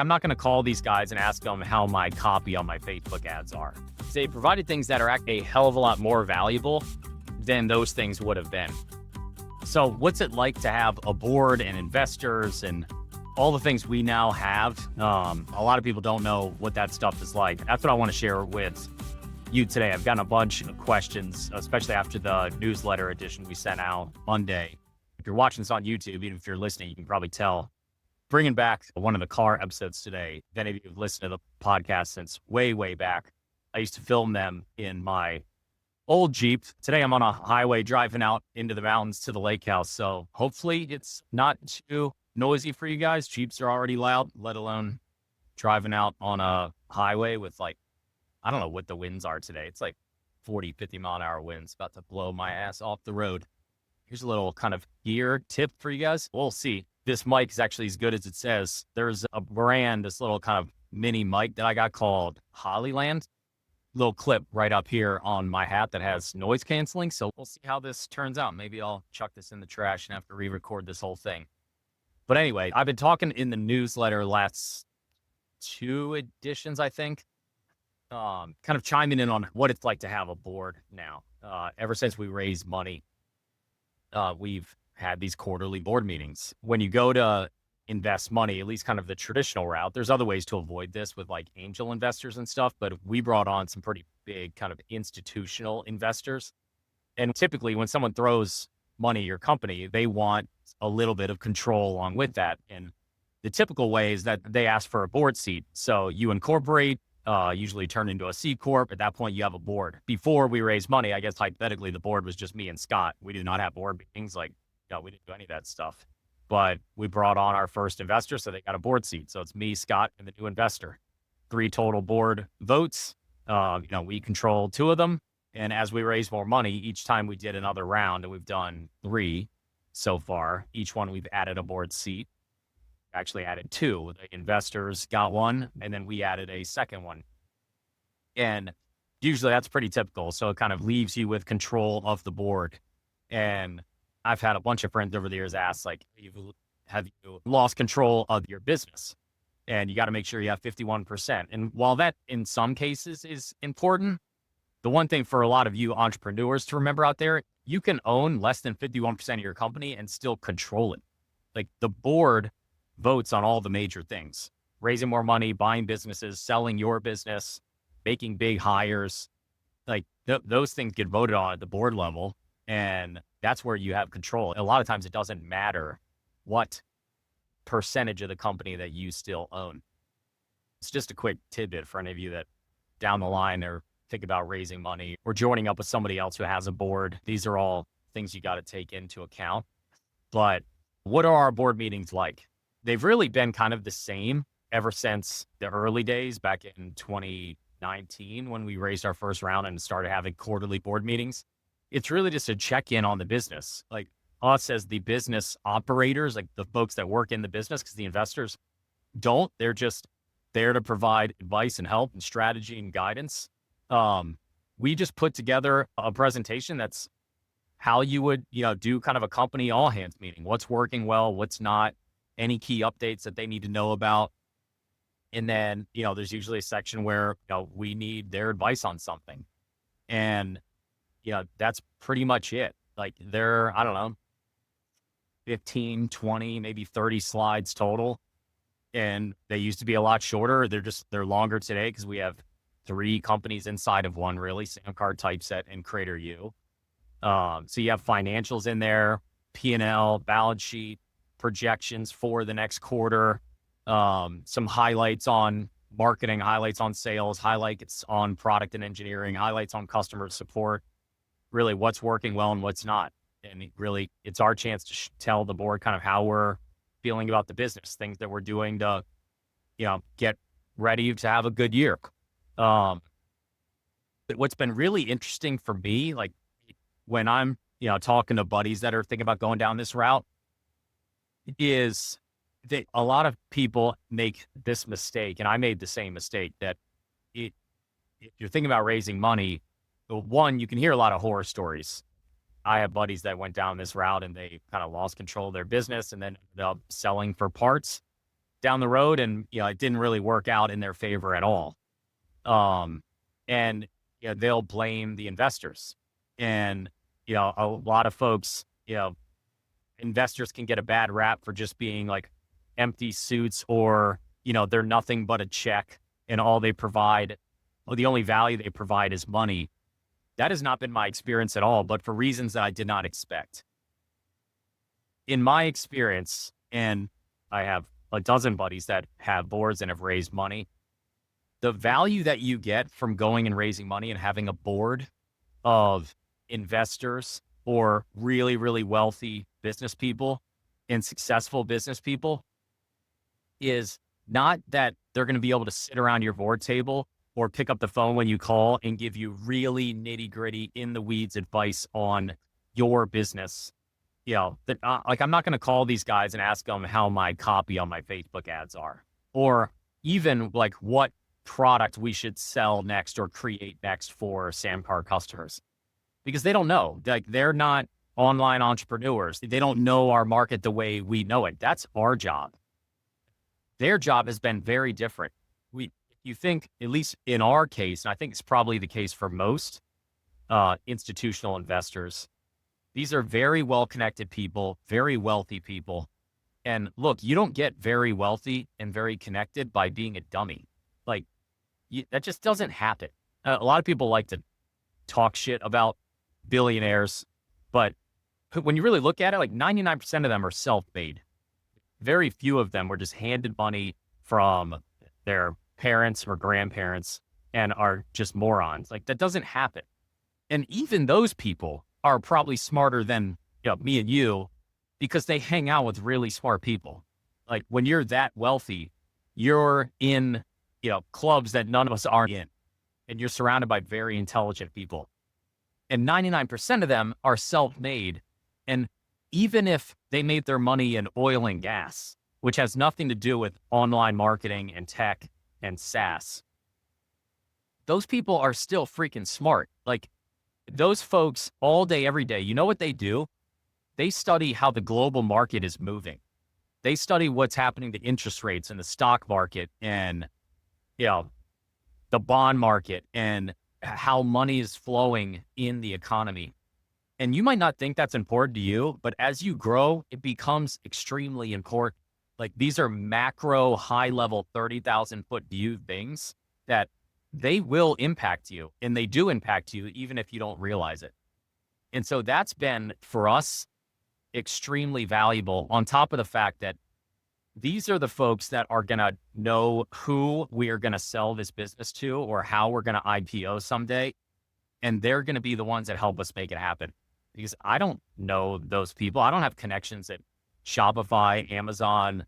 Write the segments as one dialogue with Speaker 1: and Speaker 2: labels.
Speaker 1: I'm not going to call these guys and ask them how my copy on my Facebook ads are. They provided things that are a hell of a lot more valuable than those things would have been. So what's it like to have a board and investors and all the things we now have? A lot of people don't know what that stuff is like. That's what I want to share with you today. I've gotten a bunch of questions, especially after the newsletter edition we sent out Monday. If you're watching this on YouTube, even if you're listening, you can probably tell. Bringing back one of the car episodes today. If any of you have listened to the podcast since way, way back, I used to film them in my old Jeep. Today I'm on a highway driving out into the mountains to the lake house. So hopefully it's not too noisy for you guys. Jeeps are already loud, let alone driving out on a highway with I don't know what the winds are today. It's 40, 50 mile an hour winds, about to blow my ass off the road. Here's a little kind of gear tip for you guys. We'll see. This mic is actually as good as it says. There's a brand, this little kind of mini mic that I got called Hollyland. Little clip right up here on my hat that has noise canceling. So we'll see how this turns out. Maybe I'll chuck this in the trash and have to re-record this whole thing. But anyway, I've been talking in the newsletter last 2 editions, I think, kind of chiming in on what it's like to have a board now. Ever since we raised money, we've had these quarterly board meetings. When you go to invest money, at least kind of the traditional route, there's other ways to avoid this with angel investors and stuff, but we brought on some pretty big kind of institutional investors. And typically when someone throws money at your company, they want a little bit of control along with that. And the typical way is that they ask for a board seat. So you incorporate, usually turn into a C Corp. At that point, you have a board. Before we raised money, I guess hypothetically, the board was just me and Scott. We did not have board meetings. We didn't do any of that stuff. But we brought on our first investor, so they got a board seat. So it's me, Scott, and the new investor. 3 total board votes. We control 2 of them. And as we raise more money, each time we did another round, and we've done 3 so far, each one we've added a board seat. Actually added 2. The investors got 1, and then we added a second one. And usually that's pretty typical. So it kind of leaves you with control of the board. And I've had a bunch of friends over the years ask, have you lost control of your business? And you got to make sure you have 51%. And while that in some cases is important, the one thing for a lot of you entrepreneurs to remember out there, you can own less than 51% of your company and still control it. The board votes on all the major things: raising more money, buying businesses, selling your business, making big hires. Those things get voted on at the board level. And that's where you have control. A lot of times it doesn't matter what percentage of the company that you still own. It's just a quick tidbit for any of you that down the line are thinking about raising money or joining up with somebody else who has a board. These are all things you got to take into account. But what are our board meetings like? They've really been kind of the same ever since the early days back in 2019 when we raised our first round and started having quarterly board meetings. It's really just a check-in on the business. Us as the business operators, the folks that work in the business, because the investors don't. They're just there to provide advice and help and strategy and guidance. We just put together a presentation that's how you would, do kind of a company all-hands meeting. What's working well, what's not, any key updates that they need to know about. And then, there's usually a section where, we need their advice on something. And that's pretty much it. They're, I don't know, 15, 20, maybe 30 slides total. And they used to be a lot shorter. They're longer today because we have 3 companies inside of one, really: SamCart, Typeset, and Creator U. So you have financials in there, P&L, balance sheet, projections for the next quarter, some highlights on marketing, highlights on sales, highlights on product and engineering, highlights on customer support. Really what's working well and what's not. And it's our chance to tell the board kind of how we're feeling about the business, things that we're doing to, get ready to have a good year. But what's been really interesting for me, when I'm, talking to buddies that are thinking about going down this route, is that a lot of people make this mistake. And I made the same mistake that if you're thinking about raising money, one, you can hear a lot of horror stories. I have buddies that went down this route and they kind of lost control of their business and then ended up selling for parts. down the road, and it didn't really work out in their favor at all. Um, and they'll blame the investors. And a lot of folks, investors can get a bad rap for just being like empty suits, or they're nothing but a check, and all they provide, or the only value they provide, is money. That has not been my experience at all, but for reasons that I did not expect. In my experience, and I have a dozen buddies that have boards and have raised money, the value that you get from going and raising money and having a board of investors or really, really wealthy business people and successful business people is not that they're going to be able to sit around your board table or pick up the phone when you call and give you really nitty gritty in the weeds advice on your business. Like, I'm not going to call these guys and ask them how my copy on my Facebook ads are, or even like what product we should sell next or create next for SamCart customers, because they don't know. Like, they're not online entrepreneurs. They don't know our market the way we know it. That's our job. Their job has been very different. You think, at least in our case, and I think it's probably the case for most institutional investors, these are very well-connected people, very wealthy people. And look, you don't get very wealthy and very connected by being a dummy. Like, that just doesn't happen. A lot of people like to talk shit about billionaires, but when you really look at it, like 99% of them are self-made. Very few of them were just handed money from their parents or grandparents and are just morons. Like, that doesn't happen. And even those people are probably smarter than me and you, because they hang out with really smart people. Like, when you're that wealthy, you're in clubs that none of us are in, and you're surrounded by very intelligent people. And 99% of them are self-made. And even if they made their money in oil and gas, which has nothing to do with online marketing and tech and SaaS, those people are still freaking smart. Like, those folks all day, every day, you know what they do? They study how the global market is moving. They study what's happening to interest rates in the stock market and, the bond market, and how money is flowing in the economy. And you might not think that's important to you, but as you grow, it becomes extremely important. Like, these are macro, high level, 30,000 foot view things that they will impact you, and they do impact you even if you don't realize it. And so that's been, for us, extremely valuable, on top of the fact that these are the folks that are going to know who we are going to sell this business to or how we're going to IPO someday. And they're going to be the ones that help us make it happen, because I don't know those people. I don't have connections at Shopify, Amazon,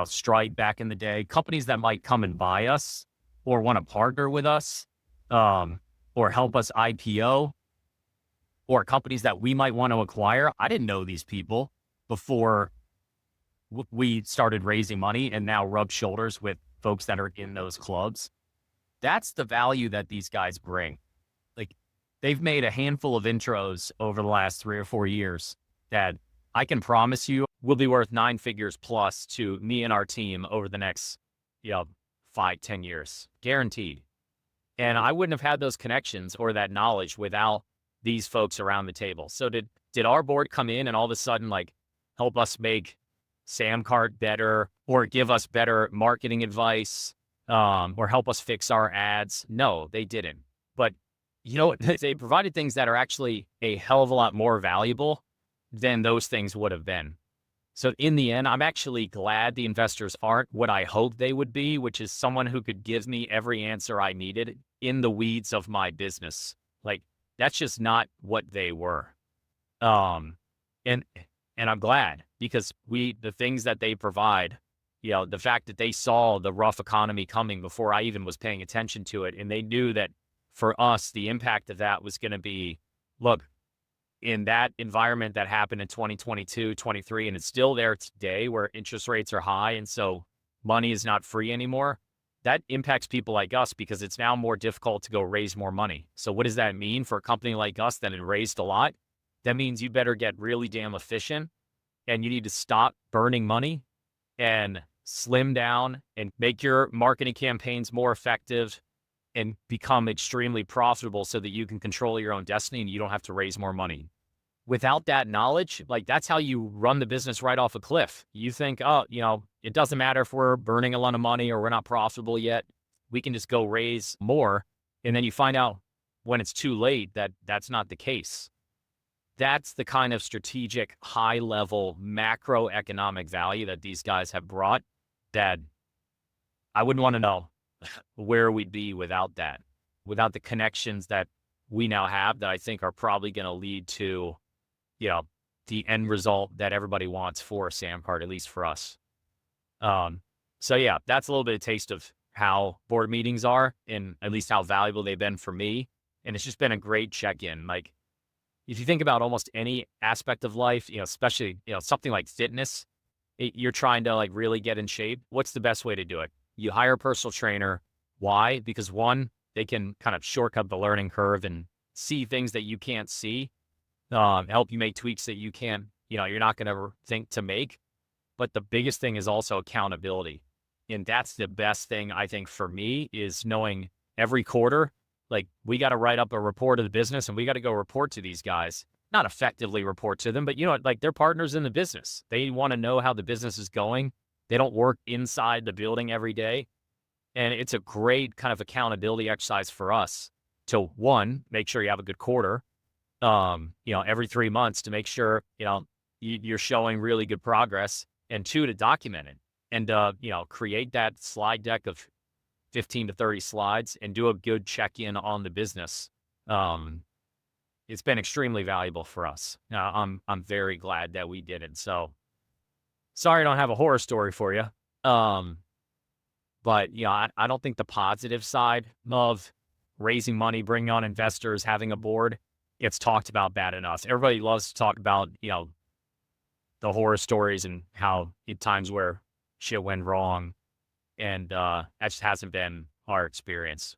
Speaker 1: Stripe back in the day, companies that might come and buy us or want to partner with us, or help us IPO, or companies that we might want to acquire. I didn't know these people before we started raising money and now rub shoulders with folks that are in those clubs. That's the value that these guys bring. Like, they've made a handful of intros over the last 3 or 4 years that I can promise you will be worth 9 figures plus to me and our team over the next 5-10 years, guaranteed. And I wouldn't have had those connections or that knowledge without these folks around the table. So did our board come in and all of a sudden, like, help us make SamCart better, or give us better marketing advice, or help us fix our ads? No, they didn't. But they provided things that are actually a hell of a lot more valuable than those things would have been. So in the end, I'm actually glad the investors aren't what I hoped they would be, which is someone who could give me every answer I needed in the weeds of my business. Like, that's just not what they were. And I'm glad, because the things that they provide, the fact that they saw the rough economy coming before I even was paying attention to it. And they knew that for us, the impact of that was going to be, look, in that environment that happened in 2022, 23, and it's still there today, where interest rates are high. And so money is not free anymore. That impacts people like us, because it's now more difficult to go raise more money. So what does that mean for a company like us that had raised a lot? That means you better get really damn efficient, and you need to stop burning money and slim down and make your marketing campaigns more effective and become extremely profitable so that you can control your own destiny and you don't have to raise more money. Without that knowledge, like that's how you run the business right off a cliff. You think, oh, it doesn't matter if we're burning a lot of money or we're not profitable yet. We can just go raise more. And then you find out when it's too late that that's not the case. That's the kind of strategic, high level, macroeconomic value that these guys have brought that I wouldn't want to know where we'd be without that, without the connections that we now have that I think are probably going to lead to, you know, the end result that everybody wants for SamCart, at least for us. So yeah, that's a little bit of taste of how board meetings are and at least how valuable they've been for me. And it's just been a great check-in. Like if you think about almost any aspect of life, especially, something like fitness, you're trying to like really get in shape. What's the best way to do it? You hire a personal trainer. Why? Because one, they can kind of shortcut the learning curve and see things that you can't see, help you make tweaks that you can't, you're not going to think to make. But the biggest thing is also accountability. And that's the best thing I think for me is knowing every quarter, like we got to write up a report of the business and we got to go report to these guys, not effectively report to them, but like they're partners in the business. They want to know how the business is going. They don't work inside the building every day. And it's a great kind of accountability exercise for us to one, make sure you have a good quarter, every 3 months to make sure, you're showing really good progress, and two, to document it and, create that slide deck of 15 to 30 slides and do a good check-in on the business. It's been extremely valuable for us. I'm very glad that we did it. So sorry I don't have a horror story for you. But I don't think the positive side of raising money, bringing on investors, having a board, it's talked about bad enough. Everybody loves to talk about, the horror stories and how at times where shit went wrong. And that just hasn't been our experience.